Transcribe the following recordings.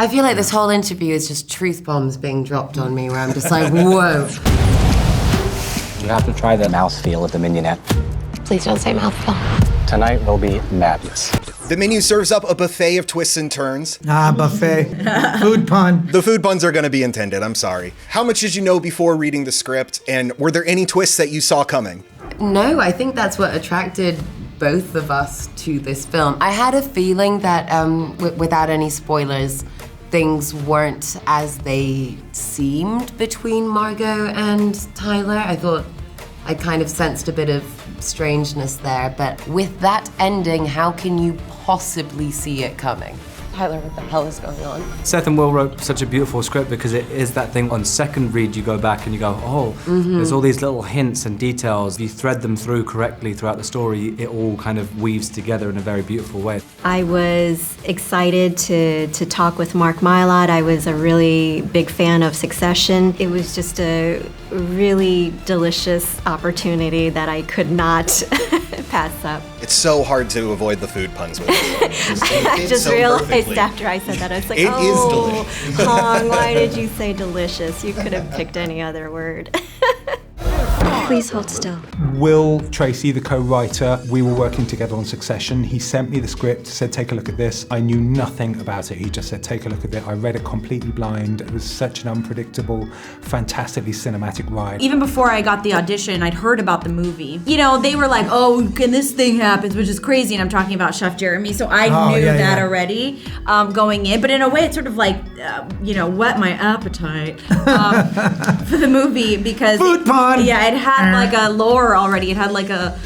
I feel like this whole interview is just truth bombs being dropped on me where I'm just like, whoa. You have to try the mouthfeel of the mignonette. Please don't say mouthful. Tonight will be madness. The menu serves up a buffet of twists and turns. Buffet. Food pun. The food puns are going to be intended, I'm sorry. How much did you know before reading the script, and were there any twists that you saw coming? No, I think that's what attracted both of us to this film. I had a feeling that, without any spoilers, things weren't as they seemed between Margot and Tyler. I thought I kind of sensed a bit of strangeness there, but with that ending, how can you possibly see it coming? Tyler, what the hell is going on? Seth and Will wrote such a beautiful script because it is that thing on second read you go back and you go, oh, there's all these little hints and details. You thread them through correctly throughout the story. It all kind of weaves together in a very beautiful way. I was excited to talk with Mark Mylod. I was a really big fan of Succession. It was just a really delicious opportunity that I could not pass up. It's so hard to avoid the food puns with this. I just realized after I said that, I was like, It is delicious. Hong, why did you say delicious? You could have picked any other word. Please hold still. Will Tracy, the co-writer, we were working together on Succession. He sent me the script, said, take a look at this. I knew nothing about it. He just said, take a look at it. I read it completely blind. It was such an unpredictable, fantastically cinematic ride. Even before I got the audition, I'd heard about the movie. You know, they were like, oh, can this thing happen, which is crazy, and I'm talking about Chef Jeremy, so I knew that already going in. But in a way, it's sort of like, whet my appetite for the movie because... Food pun! Yeah, it had like a lore already. It had like a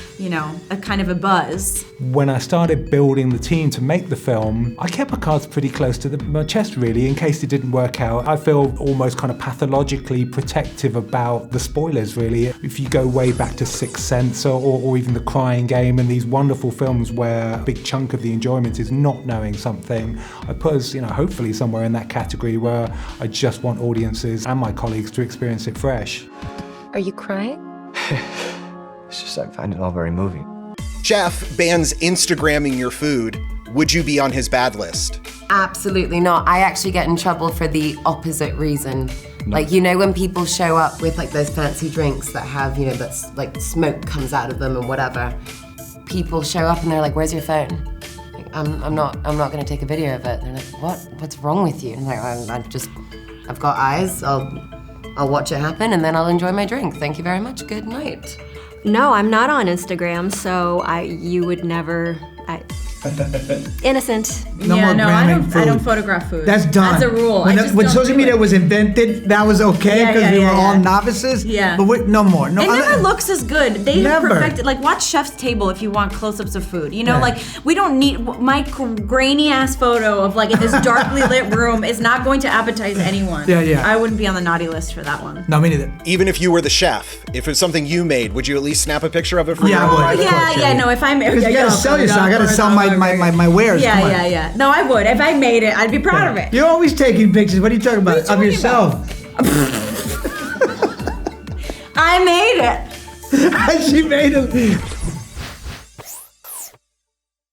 kind of a buzz. When I started building the team to make the film, I kept my cards pretty close to my chest, really, in case it didn't work out. I feel almost kind of pathologically protective about the spoilers, really. If you go way back to Sixth Sense or even The Crying Game and these wonderful films where a big chunk of the enjoyment is not knowing something, I put us, hopefully somewhere in that category where I just want audiences and my colleagues to experience it fresh. Are you crying? It's just I find it all very moving. Chef bans Instagramming your food. Would you be on his bad list? Absolutely not. I actually get in trouble for the opposite reason. Like, when people show up with like those fancy drinks that have, that's like smoke comes out of them and whatever. People show up and they're like, where's your phone? Like, I'm not gonna take a video of it. They're like, what's wrong with you? And I'm like, I've got eyes, I'll watch it happen and then I'll enjoy my drink. Thank you very much, good night. No, I'm not on Instagram, so you would never... Innocent. No more I food. don't photograph food. That's done. That's a rule. When social media was invented, that was okay because we were all novices. Yeah. But no more. No, it never looks as good. They have Never. perfected. Like, watch Chef's Table if you want close-ups of food. Like, we don't need my grainy ass photo of like in this darkly lit room is not going to appetize anyone. Yeah. I wouldn't be on the naughty list for that one. No, me neither. Even if you were the chef, if it's something you made, would you at least snap a picture of it for Yeah, your I would. Yeah. No, if I'm Because you gotta sell yourself. I gotta sell my wares. Come on. Yeah. No, I would. If I made it, I'd be proud of it. You're always taking pictures. What are you talking about? What are you Of talking yourself. I made it. She made them.